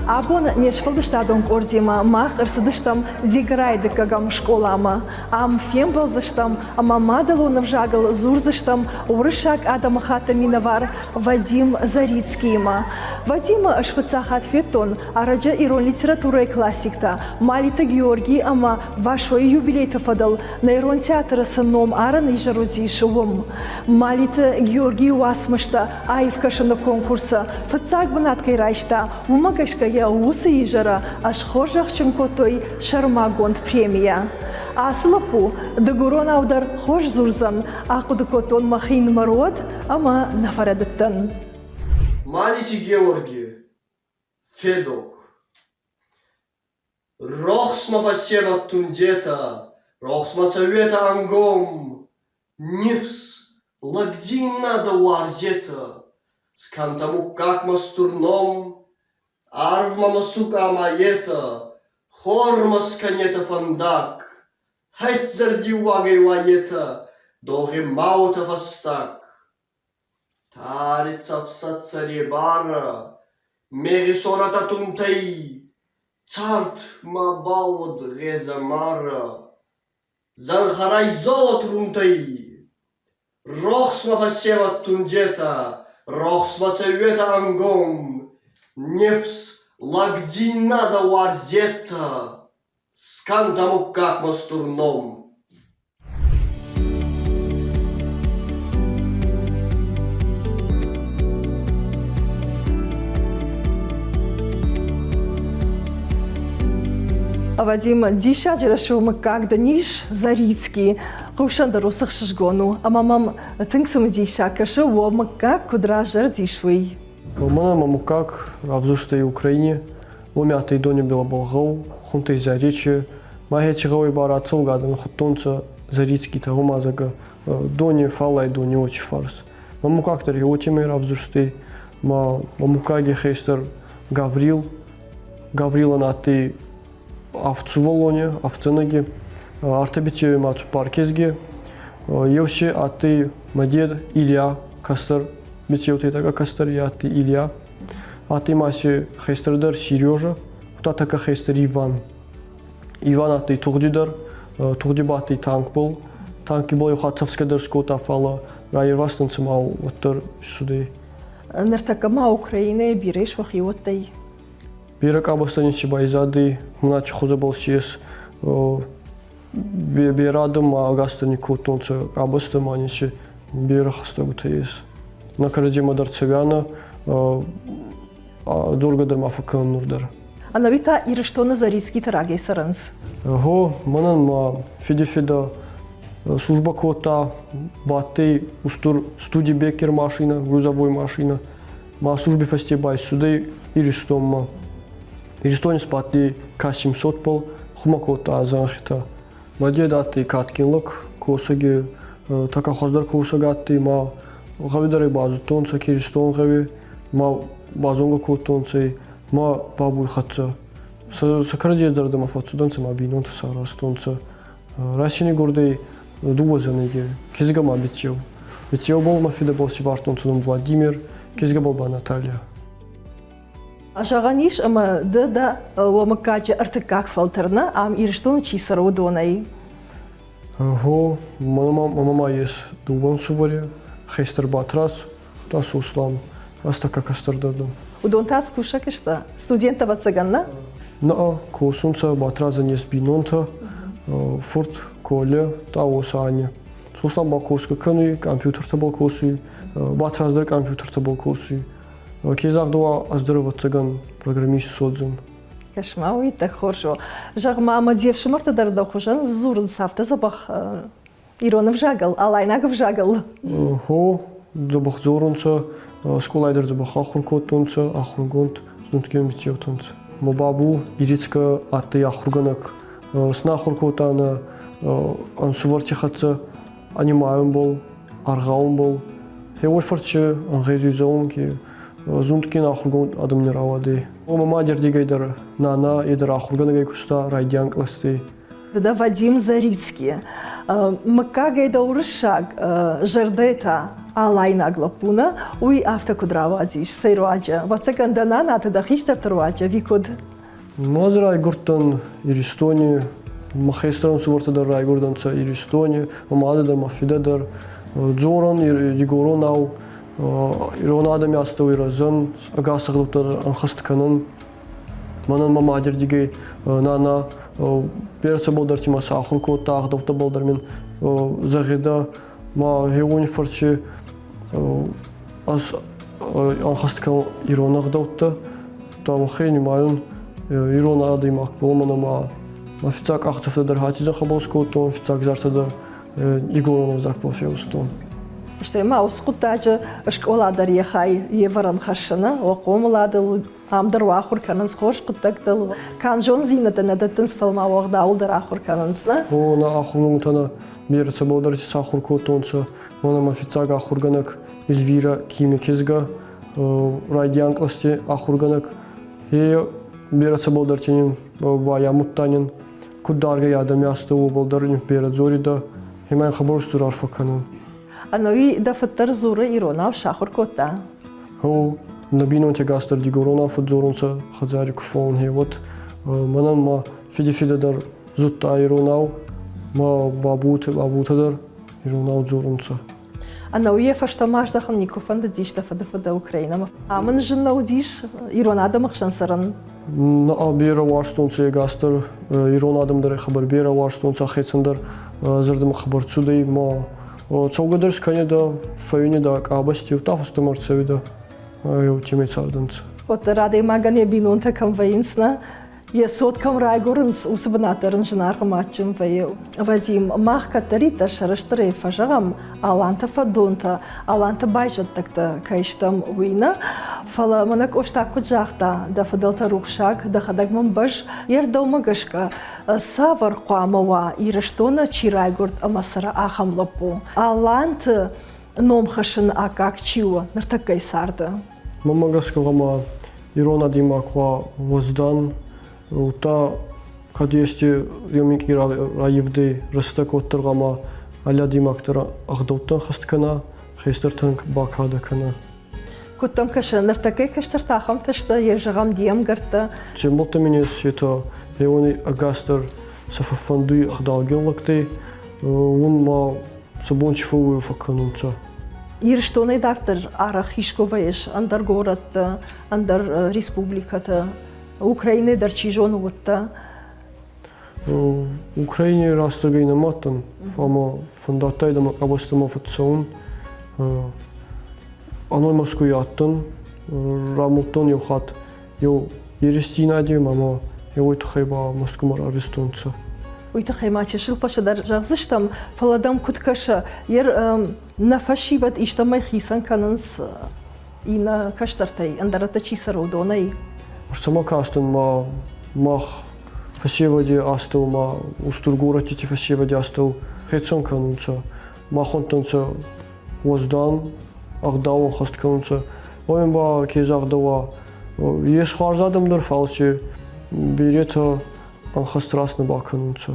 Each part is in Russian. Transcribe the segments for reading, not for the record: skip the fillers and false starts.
Абон нешфалдыштадон ордима, мах арсадыштам диграйдыкагам школама. Ам фембалзыштам, амамадалонов жагал зурзыштам, урышак адамахата миновар Вадим Зарицкийма. Вадим ашхыцахат фетон, араджа ирон литература и классикта. Малита Георгий ама вашой юбилей тафадал, на ирон театра сыном аран и жарузишевым. Малита Георгий уасмышта, айвкашана конкурса, фацак банаткай райшта, умагашка я усы ижара, аш хожах чункотой шармагонд премия. Аслапу, дагурон аудар хош зурзан, акудукотон махин марод, ама нафарадаттан. Малити Георгий, Федок. Рохсма васева тундета, рохсма цавета ангом, нивс, лагдин надо уарзета, скантаму как мастурном, арвма масука маета, хорма сканета фандак, хайт зарди уагай ваета, долги маута фастак. Тарица в сацаре бара, мерисората тунтей, царт мабалод резамара, занхарай золот рунтей, рохсма васева тундета, рохсма цевета ангом, нефс лагдинада варзета, скантаму как мастурном. Вадим дишаджера шумакак даниш Зарицкий, кушанда русах шишгону, а мамам тынксам дишака шо макак кудражер дишвый. Мана мамукак равзуштой Украине, умятый доня белоболгау, хунтой заречи, магечиговый барацов гадан хутонца Зарицкий тагумазага, доня фалай доня очи фарс. Мамукак тари отимей равзуштой, мамукаги хейстер Гаврила на ты овцу волоне, овценаги, артабичеве мацу паркезге, евше а ты мадед Илья Кастер, бичев ты така Кастер, я ты Илья, а ты маси хейстердер Сережа, та така хейстер Иван а ты Тугдидар, Тугдиба ты танк был, танки был юхатцевскедер скота фала, райервастенцем мау оттер сюда. Нартакама Украины биреш вахиоттай. Бирак абастаничи байзады, мнач хозабал сиес, бирадам агастани котонца абастаманичи бирахастагутаес. На караджима дарцевяна, дургадар мафакан нурдар. А навита ирештона Зарицкий тарагей саранс. Го, манан ма фиде служба кота, батей, устур студи бекер машина, грузовой машина, ма служби фестибай судей ирестома. Иристонис патли К-700 пол, хумакота азанхита. Мадедати каткинлок, косаги, така хоздар косагати, ма гавидари базу тонца, киристон gavi, ма базонга котонцей, ма бабуй хатца. Сакараджи зарда мафацуданца, ма бинонта сарас тонца. Расини гордей дувазанеги, кезга ма бичев. Бичев бол мафида бол сивартонцудом Владимир, кезга бол ба Наталья. Ажаганиш ама да ламакаджи артыкак фалтерна, ам ирештона чисара удонай. Го, мама ес дуван суваре, хейстер батрас, та суслам, астака кастардадам. Удонта скушак ишта, студента вацаганна? На, косунца батраза нес бинонта, форт коле, та осаня. Суслам ба коска каны, компьютерта был косы, батраздар компьютерта был косы. Кезагдова аздырова цыган программист содзун. Кашмауи так хорошо. Жагма ама девши марта дарда хожан зурн сафта забах иронов жагал, алайнагов жагал. Го, забах зурунца, скулайдер забах ахуркотунца, ахургонт, зунткен битевтунца. Мабабу ирицка атты ахурганак снахуркотана ансувартихатца анимаем бол, аргаум бол. Хевойфарчы ангезюзаум ки зунткин ахургон адамни равади. Мама дердигайдар нана идер ахурганагай куста райдян класти. Да Вадим Зарицкий. Макагай да урышак жардета Алайна Глапуна, уй автокудравадиш, Сейруаджа. Вацакандана натада хиштартруаджа, викуд. Маз Райгуртан Иристони, Махестран Сувартадар Райгурданца Иристони, Мамададар Мафидадар, Джоран Дигоронау, Иронадами Астау Иразан, Агасаглутар Анхастканан, Манан Мамадир Диге, Нана, Перца Болдартима Сахурко, Тахдавта Болдармин, Загида, Ма Хеони Фарчи, Анхасткан Иронагдавта, Там Хейни Майон, Иронады Макболмана, Офицак Ахцефтадар Хатиза Хабоскотон, Офицак Зартадар Игоронов Закплофеустон. Что ما وسقطاج أشكال داري خاي يفرن خشنا وقوم لادل عمدر وآخر كانن سخوش قطعتل كان جون زينة ندتنس فيلم وقت أولدر آخر كاننسنا. هو نا آخر متنا بيرت سبودر تساخر كوتونسا وانا ما في تاج آخر جنك إلفيرا كيمي كيزجا رايديان كلاستي آخر جنك هي بيرت سبودر تينيم بايا متانين كودارجا يادم ياستو بودرين في بيرت زوريدا هما خبرش ترار فكانن. أنا دفتر زورة إيرونا وشاخر كوتا. هو نبينو تجاستر ديجورونا فدزورونسا خزاري كفون هيوت منن ما فيدي در زوت إيروناو ما بابوت در إيروناو زورونسا. أنا ويا فشتماش دخل نيكوفان ديش دفدا أوكرانيا. من جنة وديش إيرونا دم خشان سرن. نا بيرا واشتونسا جاستر إيرونا دم در خبر بيرا واشتونسا خيتسندر زردم خبر تسودي ما Цаугадерс Канада файнида кабасти утафста марцевида аю тимецарденц. Вот ради магане бинунта конвейнсна я соткам райгорнс усбнатерн жнар матчем ве Вадим мах катарита шараштрей фажагам аланта фадонта аланта байжат такта кайштам уина фала манак оштаку жахта да фадалта рухшак да хадагман баш ердомагашка савар қуамава ирыштона чирайгорд амасара ахамлапу алант номхашын акак чиуа нартакай сарда. Мамагаскалама Ирона Димаква воздан ута кадесте юмики раевды растакоттыргама аля Димактара агдоттан хасткана хестертанк бакадакана. Кутам каша нартакай каштартахам ташта ержагам диям гарта. Чембота минес это Еони агастер сафафанды ахдалгеллакты он ма сабончифовую факанунца. Ирштонай доктор арахишковаеш андар город андар республиката Украины дарчижон вотта. Украине растагайна матан фама фондатайдама кабастама фатсаун аной маскуяттан рамултон йохат йо Ерестинадио мама йой тхайба маскумар арвестонца. ويتخيماتش شلفش در جغزشتم فلادم كتكش ير نفشيبت إجتماعي خيسان كاننس إنا كشترتي أندرت تشيسرو دوني. Сама кастен ма мах фасевади астел ма устургурати ти фасевади астел хетсон канунца махонтанца воздан агдау хаст канунца оем ба кезагдава ес харзадам дар фалчи берета анхастрасны ба канунца.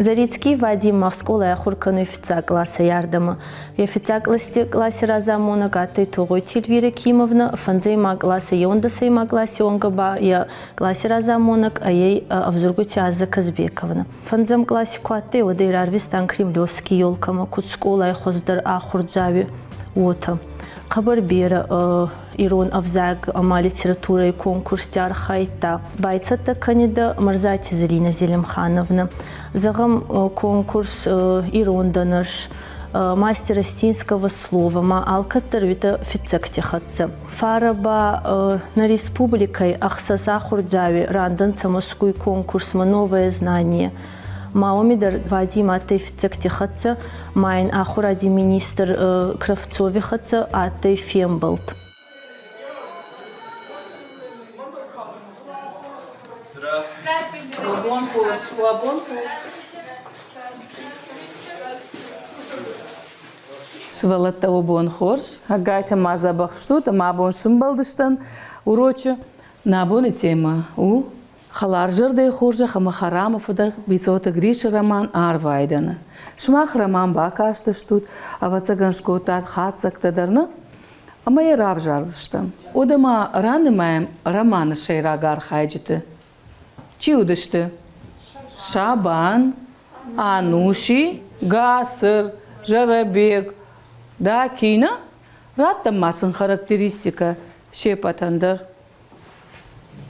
Зарицкий Вадим Махскола яхуркану офица класса ярдама. Офица классе разамона гаттой тугой Тильвира Кимовна, фанзейма класса еондасейма классе онгаба, я классе разамонок, а ей авзургути Аза Казбековна. Фанзем классе куатте одейрар вистан кремлевский елкама, кутскола яхоздар ахурджави ота. Хабар бера Ирон Авзаг ама литература и конкурс тярхайта. Байцата канида Марзати Зарина Зелимхановна. Загам конкурс Ирон Данаш, мастер астинского слова, ма алкатарвита фицактихатца. Фараба на республикой Ахсасахурджави ранданца морской конкурс ма новое знание. Маомидар Вадим Атей фицактихатца, майн ахуради министр Кравцовихатца Атей Фембалт. Свалата обон хорш, агайта мазабах штута, мабон шумбалдыштан, урочу, набоны тема, Халар жырдай хоржа хама харамовда бисота Гриша роман арвайдана. Шмах роман бакашты штут, а вацаган шкотат хатсактадарна, а моя рав жарзыштам. Одама раны маем романы шейрагар хайджиты. Чи удышты? Шабан, Ануши, Гасыр, Жарабек, да Кина? Раттамасын характеристика шепатандар.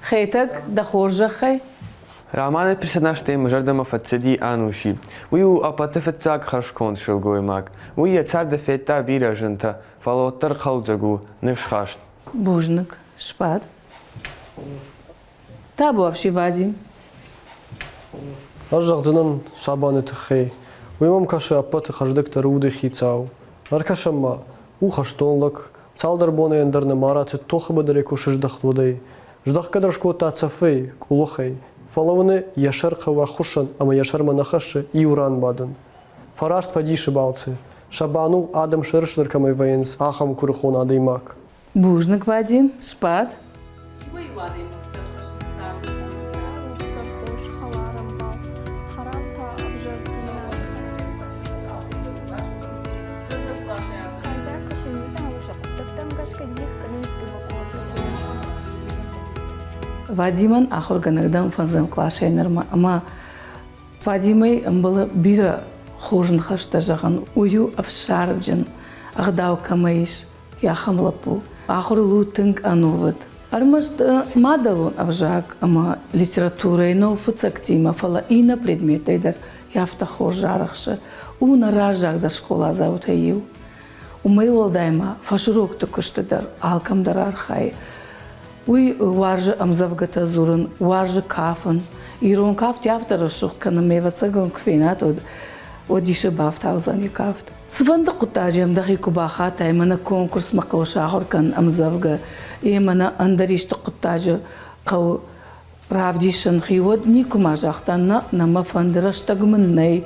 Хейтак да хоржа хай. Романы персонаж тем жардама фацеди Ануши. Ую апатефецак хашкон шилгоймак. Уя цар дефета биражента, фалоттар халзагу невшхашт. Бужник, шпат. Табу авши Вадим. Аждагдынан Шабаны тхей. Уймам каше апаты хаждыктар уды хицау. Аркашамма ухаштонлык. Цалдар боны эндерне мараты тохыбыдыре кушыждахтвудай. Ждахкадар шкота цафей, кулухей. Фалавны яшар хава хушан, ама яшар манахаши и уран бадын. Фарашт фадиши балцы. Шабану адам шершдыркамай ваенс, ахам курхон адаймак. Бужник Вадим, шпат. Вадиман ахорганагдан фазем клашайнерма, ама Вадимай было бира хожн хаштажаган ую авшарбджан, ахдау камаиш, яхам лапу, ахор лутинг ануват. Армашт мадалун авжак, ама литература и ноуфуцактима, фала ина предметайдар, яфта хожарахша, уна ражак дар школа заутаил. Умейл дайма, фашурок тукуштадар, алкамдар архай. Уй варжа амзавгата зурын, варжа кафын. Ирон кафт яфтара шухтка на мевацагон кфинат од дише бафтаузани кафт. Сванда кутажем дахи кубахата имана конкурс мақлоша ахоркан амзавга. Имана андаришта кутажа қау равдишан хивод никумажахтан на мафандираштагмыннай.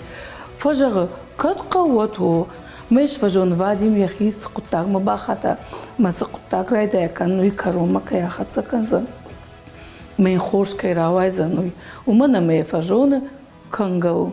Фажага кат қауату. Меш фажон Вадим яхис кутаг мабахата. Маса кутаг райда якан нуй карома каяхатса канзан. Мен хорш кай равайза нуй. Умана ме фажона кангау.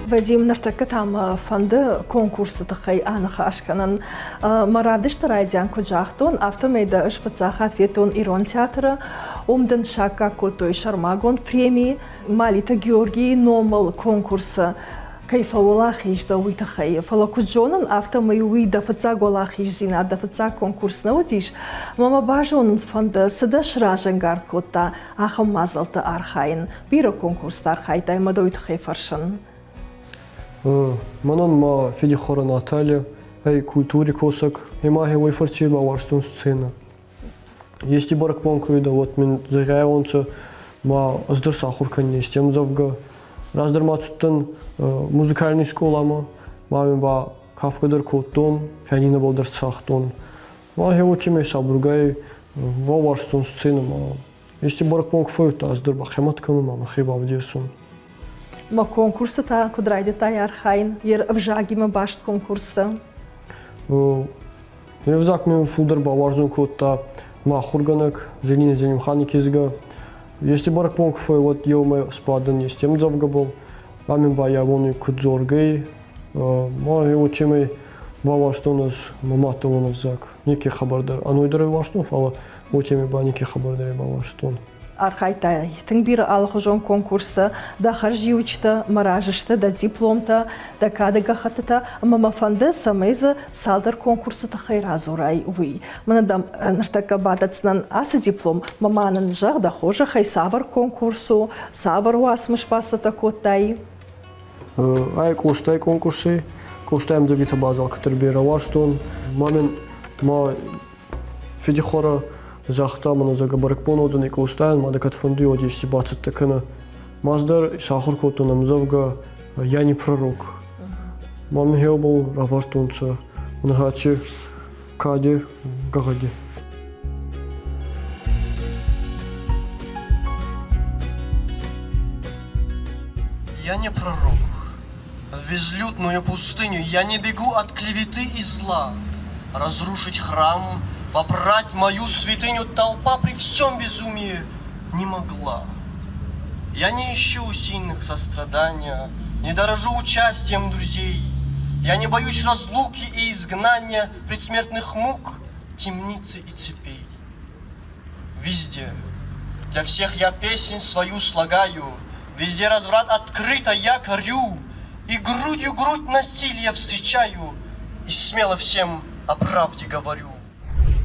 Вадим нартака там фанды конкурсы тахай анаха ашканан маравдыш тарайдян куджахтон автомейда шпацаха ответон Ирон театра умдан шака котой шармагон премии Малита Георгий номал конкурса кайфа волахиш да уитахай фалакуджонан автомей уида фаца голахиш зина да фаца конкурс наудиш мама бажон фанда садаш ражангард кота ахам мазалта архайн бира конкурс архайта мадойтахай фаршан. Манан ма фиди хора Наталья, эй культуре косак, и маги вайфарти баварстон сцена. Есть и барак понковида, вот мен загайванца ма аздырса хурканне систем завга. Раздырмацуттан музыкальный школама, мамин ба кафкадар коттон, пианино балдар цахтон. Маги вот имей сабругай баварстон сцена ма. Есть и барак понковида, аздырба хематкану мама хиба вдесун. Ма конкурса кудрайде та архайн, ер вжаги ма башт конкурса. Евзак мен фулдар баварзун котта ма хурганак зелин механик изга. Есть и барак понков вот ёме спадан есть тем завга был. Мамин ба я вон кудзоргей. Ма его темой баварстонос маматовонос зак. Ники хабардар. Анойдары варстон фала вот теме ба ники хабардар баварстон. Архайта тыңбир алхожон конкурста да харжиучта маражышта да дипломта да кадыга хатата мама фанды самайза салдар конкурсы та хайразурай уй манадам нартака бадацнан аса диплом маманын жаг да хожа хай савар конкурсу савар уасмыш пасата коттай ай костай конкурсы костаем да бита базал катербера варстон мамин ма фидихора Захта мана зага баракпонодзан икустайн мадакат фонды од есть 20 такана маздар сахур котонам завга я не пророк мам хелбол равартонца нахачи каде гагаде. Я не пророк. В безлюдную пустыню я не бегу от клеветы и зла. Разрушить храм, попрать мою святыню толпа при всем безумии не могла. Я не ищу сильных сострадания, не дорожу участием друзей. Я не боюсь разлуки и изгнания, предсмертных мук, темницы и цепей. Везде, для всех я песнь свою слагаю, везде разврат открыто я корю, и грудью грудь насилия встречаю, и смело всем о правде говорю.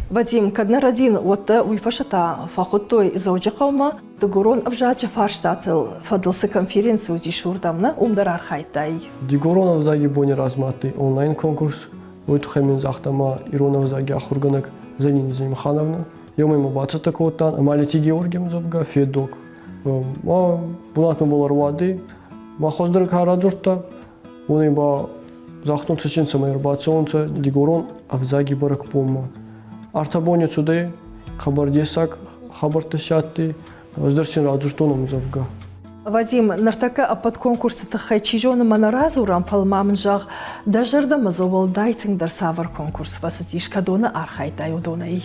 Вадим, когда родин вот уйфашата фахутой заучахома, Дегорон авжача фаштател фадлсы конференцию дишурдамна умдарар хайтай. Дегорон авзаги бони разматы онлайн конкурс, уйтхамин захтама Ирон авзаги ахурганак Залин Зимхановна. Йомимо бацата котан, Амалити Георгием завга Федок. Ма бунатма болар вады, ма хоздыр харадурта, уни ба захтун цесенца майор бацонца Дегорон авзаги барак помма. Артабони цудай хабар десак, хабар тесятты, Воздерсин радужтоном завга. Вадим, нартака под конкурс тахай чижона манаразурам фалмамнжах дажарда мазовал дайтинг дар савар конкурс васатиш кадона архайтай удонай.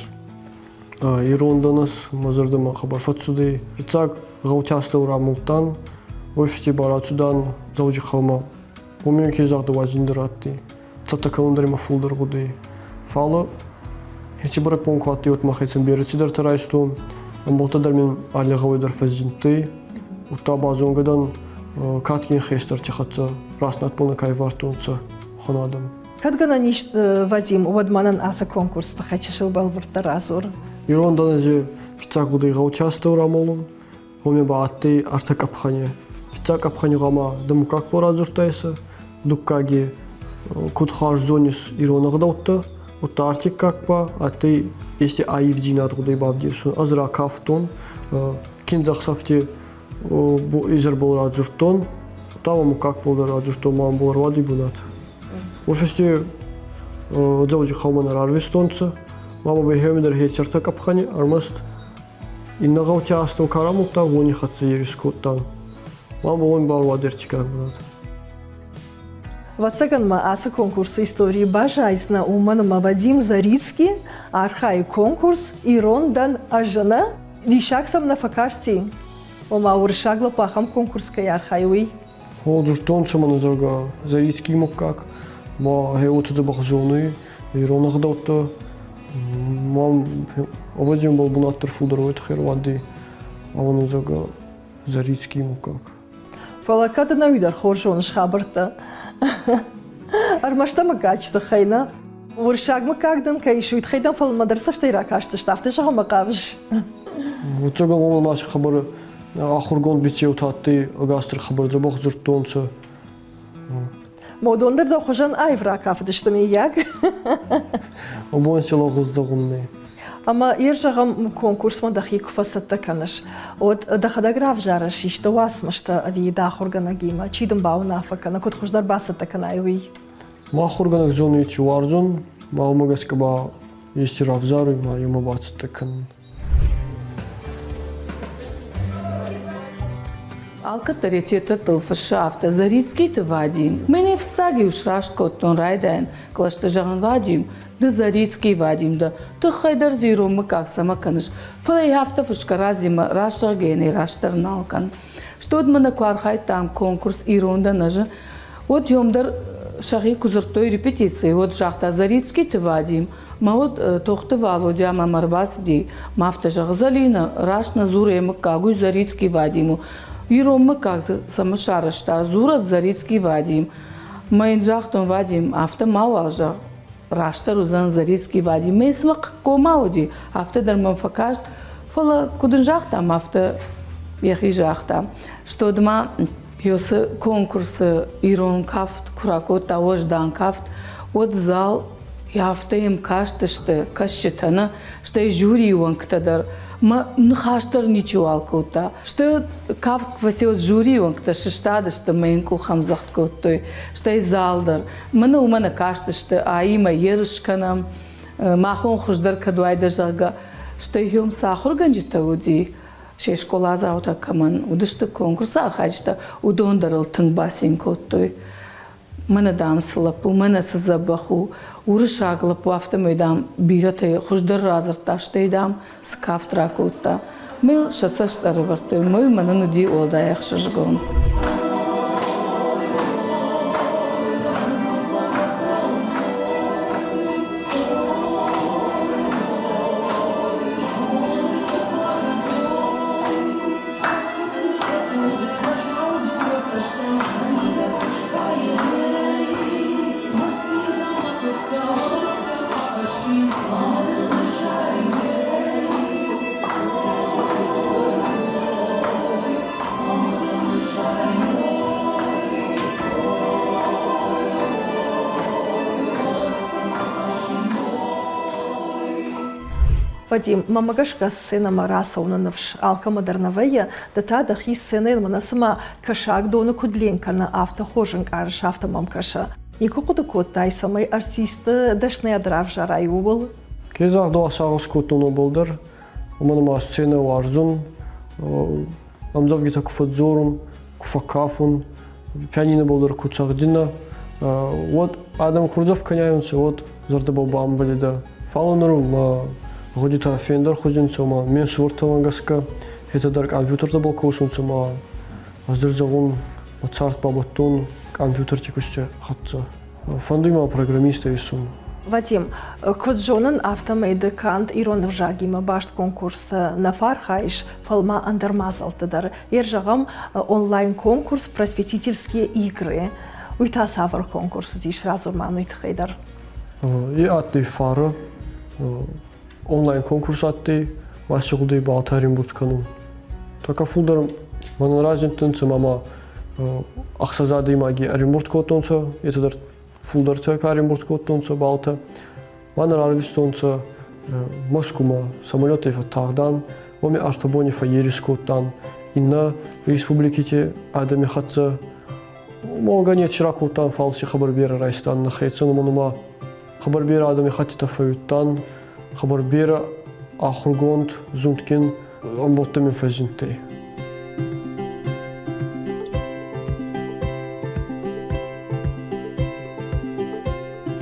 Ирондонас мазардама хабар фатсуды ицак гаутяста урамултан офисти барацудан завжи хама умеки загда вазиндирати цата календарима фулдер гуды фала хечи барак понквати от махайцен берецидер тарайстон Амболтадар мен алягавайдар фазинты, ута базонгадан каткин хестер тихатса раснат полна кайвартунца ханадам. Кадгана ниш Вадим увадманан аса конкурс тахайчашил балвартаразур. Ирондан азе фицак гуды гаучаста урамолун, хоме баатты артак апхане. Фицак апхане гама дамукак поразуртайса, дуккаги кудхар зонис иронагдаутта, ута артик какпа, а ты Если аив динат гудай бавдиршун азра кафтон кинзах сафти изер бол раджуртон тамаму как бол раджуртон мам бол вады бунат офисте джоджи хомана арвестонца мама бехемдер хечерта капхани армаст иннагаута астон карамута вони хатса ерискоттан мам болон бар вадертика бунат Вацаган ма аса конкурс истории бажайсна уман ма Вадим Зарицкий архай конкурс Ирондан ажана дишаксам на факарти ома уршагла пахам конкурской архайуи. Ходжуртон чамана зага Зарицкий мукак ма хеота забахзоны Иронагдаута мам Вадим бол бунаттыр фулдер хервади аван зага Зарицкий мукак. Фалакада на удар хоржон шхабарта. Армашта макачта хайна. Уршаг макагдан кайшуит хайдан фал мадраса штайра кашта штафты жага макавш. Вот чого мама наши хабар ахургон бичеу татты агастр хабар забах зуртонца. Модондер да хожан айвра кафдыштами як. Обон село гуздагунны. Ама ержагам конкурс ма дахик фасатта канаш. От дахадаграв жараш ишта васмашта ави дахурганагима чидам баунафа кана кот хождар басатта канайуи. Ма хурганаг зоны чуарзон ма магаскаба есть равзары ма юма бацатта кан. Alkatarietieta tılfışafta Zaricki te Vadim. Mene всаги ушрашт коттон райден, клашта жаган Vadim, да Зарицкий Vadim да, ты хайдар зирома как сама каныш. Фалай хафта фышкаразима раша гени раштарналкан. Что дмана квархай там конкурс Иронда нажа. Вот ёмдар шахи кузыртой репетиции. Вот жахта Зарицкий те Vadim. Ма вот тохты Володя мамарбас ди. Мафта жагзалина рашна зурема кагуй Зарицкий Вадиму. Ирома как самошарашта зурат Зарицкий Вадим. Майн жахтон Вадим авто мавалжа. Рашта рузан Зарицкий Вадим. Мей смак комауди. Авто дарман факашт. Фала кудын жахтам авто яхи жахта. Что дма ёсы конкурсы Ирон кафт куракот тавождан кафт. Вот зал яфта им каштышты кашчетана. Что и жюри он ктадар. Ма нхаштар ничего алкота. Что кафт квасиот жюри он кта шештада что мейнку хамзахт коттой. Что и залдар. Мана умана каштышты аима ерышканам. Махон хуждар кадуайда жага. Что и ём сахар ганжита уди. Şey şkola zavta kaman udıştı konkursu arxaçta udondarıl tın basin kottoy. Mana dam sılapı, mana sızabаху, uruş ağlıp vafta meydam biratay xoşdar razırtaştaydam skaftra kotta. Mil şasaşları vartoy, mil mana nudi olda yaxşıжгон. Вадим, мамагашка сына Марасовна навш алка модерновая, да та да хи сына мана сама кашак дона кудленка на автохожен карш автомам каша. Никого да кот дай самай артиста дашная дравжа райувал. Кезах до асагас котоно болдер. Мана ма сцена варзун. Амзав гита куфадзорум, куфакафун, пианино болдер куцагдина. Вот Адам Курдов коняются, вот зардабал бамбалида. Фалонеру Годита фендер хозинцома, мен сортавангаска, это дар компьютер да был косунцома, аздерзагун, царт бабатон, компьютер текусте хатца. Фандуйма программиста исум. Вадим, коджонан автомейдекант ирон вжагима башт конкурс на фархайш фалма андермазалтыдар. Ержагам онлайн конкурс просветительские игры. Уйта савр конкурс диш разурман уйтхейдар. И атты фара. Онлайн конкурс атты, масыгылды балтарим буртканум. Така фулдар мана разинтынцы мама ақсазады маги аримурт котонца, етадар фулдар така аримурт котонца балта. Мана рарвистонца Москума самолеты фатагдан, оми артабони фаерис коттан, инна республиките адами хатца. Молгане чиракоттан фалси хабарбера райстан нахайцану манума хабарбера адами хатита фаюттан. خبر بیره آخرگوند زندکن آن بوده من فزنده.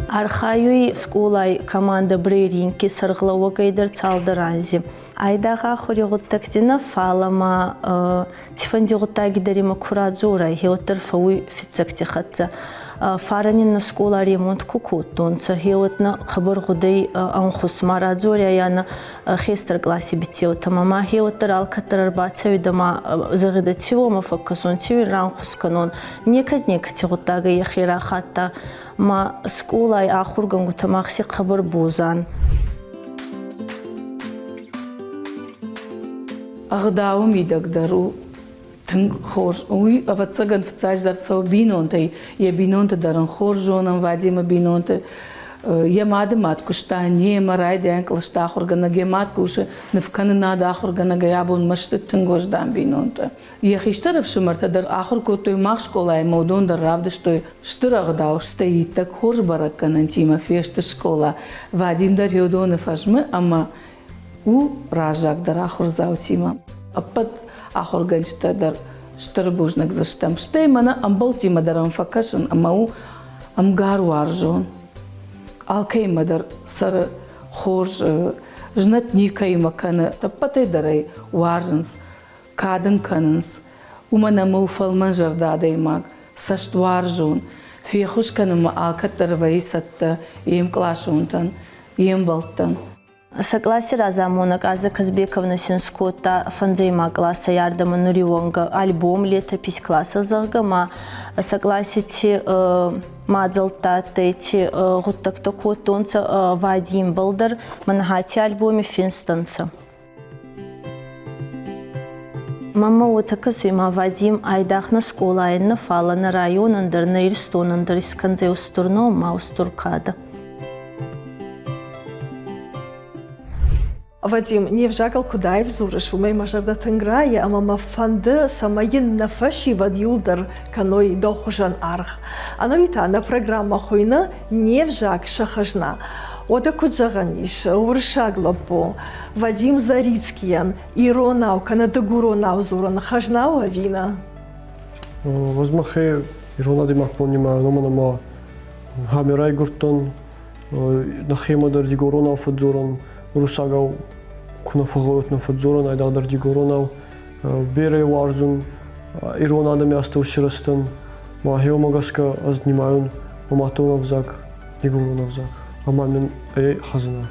Архаюй скулай команда брейринки сарглава гайдар цалдаранзи. Айдаға хоригуттактина фалама тифандигуттаги дарима курадзура хеоттар фауи фицакти хатса. Фаранин на скула ремонт кукутунца хеотна хабар гудай анхус марадзуря яна хестер класси битио тамама хеоттар алкатар арбаца видама загидативома факкасон тиви ранхус канон некад тигуттага яхира хатта ма скулай ахургангу тамахси хабар бузан. Агдау мидагдару тын хош уй авацаган фцаждар цау бинонтай я бинонта даран хоржонам Вадима бинонта я мадамат кушта не марайда анклашта хоргана гемат куше нфканна да хоргана гаябун машт тынгождан бинонта я хиштаров шмарта дар ахор котой мах школай модон дар равда что штырагдау стоит так хорж бараккан тима фешта школа Вадим дар йодон фажмы ама у ражак дар ахор заутима апат ахор ганчта дар штырбужнак заштам штеймана амбал тима дарам факашан амау амгару аржон алкейма дар сар хож жнат никайма кана апатай дарай варжанс кадын кананс умана муфалман жардадай маг сашт варжон фехуш канама алкаттар ваисатта им клашунтан им балтан. Согласие Разамонок Аза Казбековна Синскота фанзейма класса ярдама Нурионга альбом летопись класса Заргама согласите мадзалта тети гуттакто котонца Вадим Балдар манхати альбоме Финстанца. Мама отакасыма Вадим айдахна сколайна фала на районандар на ирстонандар исканзе устурно маустуркада. Вадим, не вжагал куда и взурыш, умей мажарда тынграя, а мама фанды самаин нафаши вадюлдар каной дохужан арх. Ано вита на программа хуйна не вжаг шахажна. Ода Куджаганиш, Уршаглапо, Вадим Зарицкиян, Иронау, Канадагуронау Зуран, Хажнау Авина. Возмахе Ирона Димак понима, номанама Хамирай Гуртон, Нахемадар Дигоронау Фадзоран, Урусагау Кунафагоот на Фадзоран, Айдадар Дигоронау, Бере Варзун, Ирона Адамяста Усирастан, Махеомагаска Азнимаюн, Маматонавзак, Дигоронавзак, Амамин Хазана.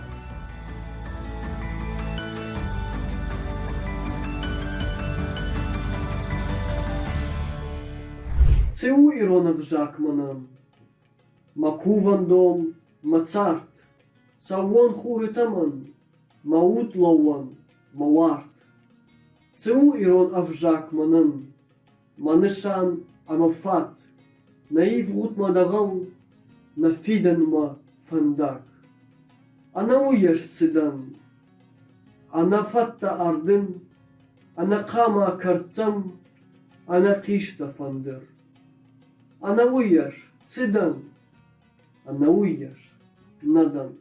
Цеу Иронавзак манам, Макувандом, Мацарт, Савон Хуритаман, Маут Лауан, Мауарт. Цеу Ирон Авжак манан, Манышан Амафат, Наив Гут Мадагал, Нафидан Ма Фандак. Ана уеш цыдан, Ана фатта ардын, Ана кама карцам, Ана кишта фандыр. Ана уеш цыдан, Ана уеш надан.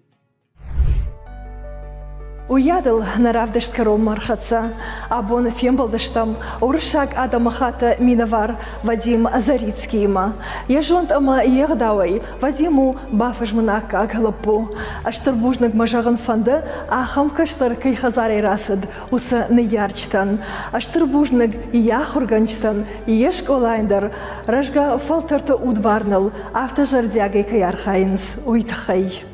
Уядыл наравдышт корол мархаца, абон фембалдыштам, уршак адамахата минавар Вадим Зарицкийма. Яжонт ама егдавай, Вадиму бафажманак агалапу. Аштарбужнак мажаган фанда, ахам каштар кайхазарай расад, уса неярчтан. Аштарбужнак яхурганчтан, ешк олайндар, ражга фалтарта удварнал, автожардягай каярхайнс уйтхай.